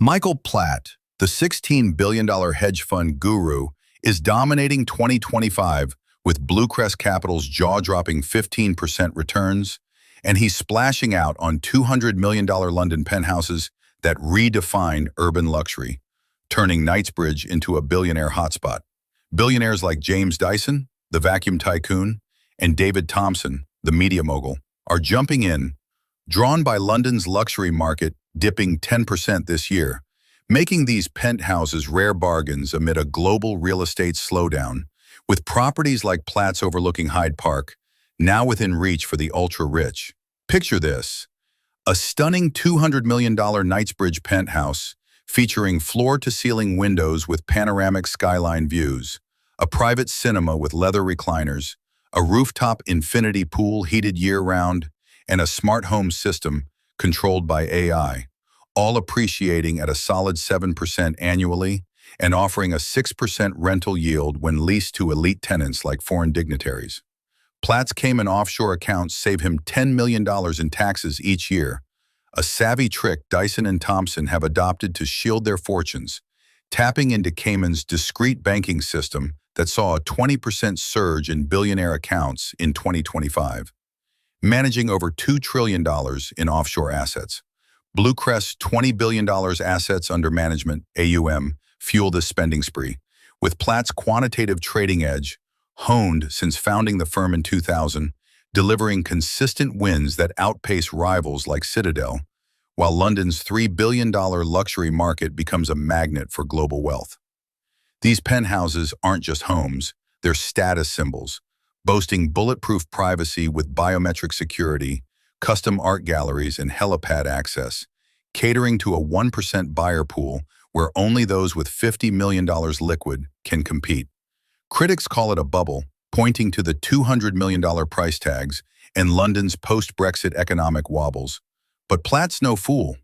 Michael Platt, the $16 billion hedge fund guru, is dominating 2025 with BlueCrest Capital's jaw-dropping 15% returns, and he's splashing out on $200 million London penthouses that redefine urban luxury, turning Knightsbridge into a billionaire hotspot. Billionaires like James Dyson, the vacuum tycoon, and David Thompson, the media mogul, are jumping in, drawn by London's luxury market dipping 10% this year, making these penthouses rare bargains amid a global real estate slowdown, with properties like Platt's overlooking Hyde Park now within reach for the ultra-rich. Picture this: a stunning $200 million Knightsbridge penthouse featuring floor-to-ceiling windows with panoramic skyline views, a private cinema with leather recliners, a rooftop infinity pool heated year-round, and a smart home system controlled by AI, all appreciating at a solid 7% annually and offering a 6% rental yield when leased to elite tenants like foreign dignitaries. Platt's Cayman offshore accounts save him $10 million in taxes each year, a savvy trick Dyson and Thompson have adopted to shield their fortunes, tapping into Cayman's discreet banking system that saw a 20% surge in billionaire accounts in 2025. Managing over $2 trillion in offshore assets, BlueCrest's $20 billion assets under management, AUM, fuel this spending spree, with Platt's quantitative trading edge, honed since founding the firm in 2000, delivering consistent wins that outpace rivals like Citadel, while London's $3 billion luxury market becomes a magnet for global wealth. These penthouses aren't just homes, they're status symbols, boasting bulletproof privacy with biometric security, custom art galleries, and helipad access, catering to a 1% buyer pool where only those with $50 million liquid can compete. Critics call it a bubble, pointing to the $200 million price tags and London's post-Brexit economic wobbles. But Platt's no fool.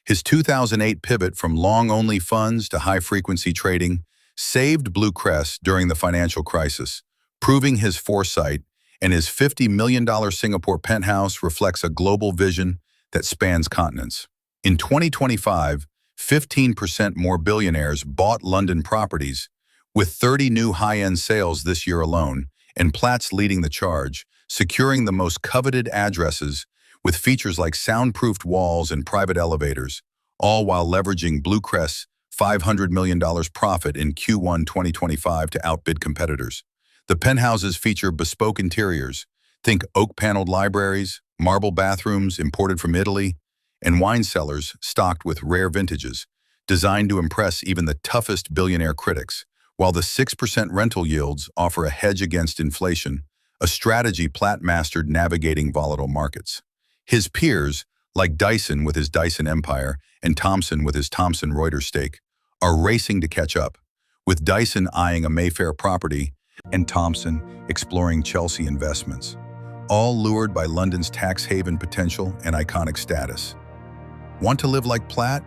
His 2008 pivot from long-only funds to high-frequency trading saved BlueCrest during the financial crisis, proving his foresight, and his $50 million Singapore penthouse reflects a global vision that spans continents. In 2025, 15% more billionaires bought London properties, with 30 new high-end sales this year alone, and Platt's leading the charge, securing the most coveted addresses with features like soundproofed walls and private elevators, all while leveraging BlueCrest's $500 million profit in Q1 2025 to outbid competitors. The penthouses feature bespoke interiors, think oak-paneled libraries, marble bathrooms imported from Italy, and wine cellars stocked with rare vintages, designed to impress even the toughest billionaire critics, while the 6% rental yields offer a hedge against inflation, a strategy Platt mastered navigating volatile markets. His peers, like Dyson with his Dyson Empire and Thompson with his Thomson Reuters stake, are racing to catch up, with Dyson eyeing a Mayfair property and Thompson exploring Chelsea investments, all lured by London's tax haven potential and iconic status. Want to live like Platt?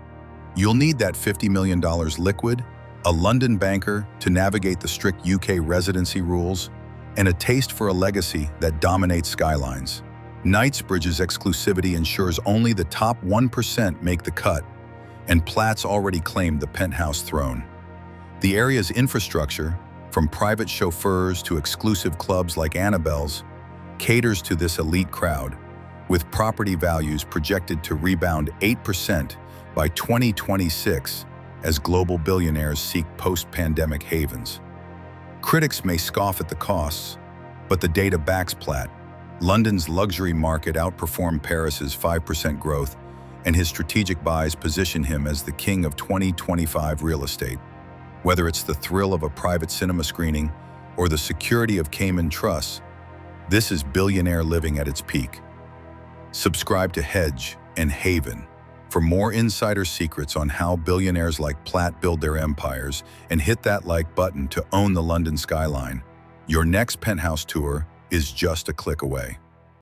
You'll need that $50 million liquid, a London banker to navigate the strict UK residency rules, and a taste for a legacy that dominates skylines. Knightsbridge's exclusivity ensures only the top 1% make the cut, and Platt's already claimed the penthouse throne. The area's infrastructure, from private chauffeurs to exclusive clubs like Annabelle's, caters to this elite crowd, with property values projected to rebound 8% by 2026 as global billionaires seek post-pandemic havens. Critics may scoff at the costs, but the data backs Platt. London's luxury market outperformed Paris's 5% growth, and his strategic buys position him as the king of 2025 real estate. Whether it's the thrill of a private cinema screening or the security of Cayman trusts, this is billionaire living at its peak. Subscribe to Hedge and Haven for more insider secrets on how billionaires like Platt build their empires, and hit that like button to own the London skyline. Your next penthouse tour is just a click away.